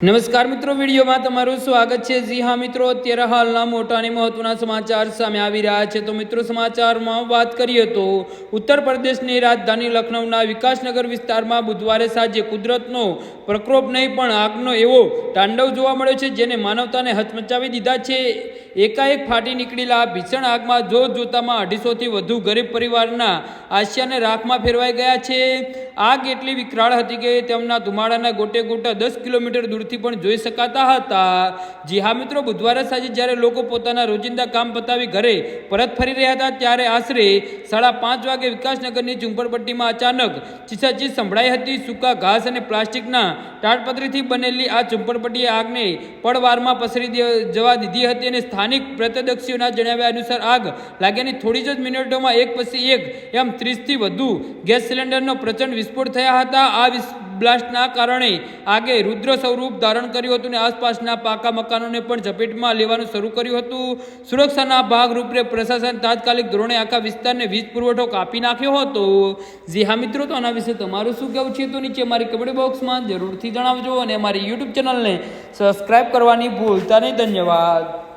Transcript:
નમસ્કાર મિત્રો, વિડીયોમાં તમારું સ્વાગત છે। જી હા મિત્રો, અત્યારે હાલના મોટા અને મહત્વના સમાચાર સામે આવી રહ્યા છે। તો મિત્રો, સમાચારમાં વાત કરીએ તો ઉત્તર પ્રદેશની રાજધાની લખનૌના વિકાસનગર વિસ્તારમાં બુધવારે સાંજે કુદરતનો પ્રકોપ નહીં પણ આગનો એવો તાંડવ જોવા મળ્યો છે જેને માનવતાને હચમચાવી દીધા છે। એકાએક ફાટી નીકળેલા આ ભીષણ આગમાં જોતામાં 250થી વધુ ગરીબ પરિવારના આશિયાને રાખમાં ફેરવાઈ ગયા છે। આગ એટલી વિકરાળ હતી કે તેમના ધુમાડાના ગોટે ગોટા 10 કિલોમીટર દૂરથી પણ જોઈ શકાતા હતા। જી હા મિત્રો, બુધવારે સાંજે જ્યારે લોકો પોતાના રોજિંદા કામ પતાવી ઘરે પરત ફરી રહ્યા હતા ત્યારે આશરે 5:30 વાગે વિકાસનગરની ઝુંપડપટ્ટીમાં અચાનક ચીસાચીસ સંભળાઈ હતી। સૂકા ઘાસ અને પ્લાસ્ટિકના તાડપત્રીથી બનેલી આ ઝુંપડપટ્ટીએ આગને પળવારમાં પસરી જવા દીધી હતી અને સ્થાનિક પ્રત્યક્ષીઓના જણાવ્યા અનુસાર આગ લાગ્યાની થોડી જ મિનિટોમાં એક પછી એક એમ 30થી વધુ ગેસ સિલિન્ડરનો પ્રચંડ વિસ્ફોટ થયા હતા। આ બ્લાસ્ટના કારણે આગે રુદ્ર સ્વરૂપ ધારણ કર્યું હતું અને આસપાસના પાકા મકાનોને પણ ઝપેટમાં લેવાનું શરૂ કર્યું હતું। સુરક્ષાના ભાગરૂપે પ્રશાસન તાત્કાલિક ધોરણે આખા વિસ્તારને વીજ પુરવઠો કાપી નાખ્યો હતો। જી હા મિત્રો, તો આના વિશે તમારું શું કહેવું છે તો નીચે મારી કમેન્ટ બોક્સમાં જરૂરથી જણાવજો અને અમારી યુટ્યુબ ચેનલને સબસ્ક્રાઈબ કરવાની ભૂલતા નહીં। ધન્યવાદ।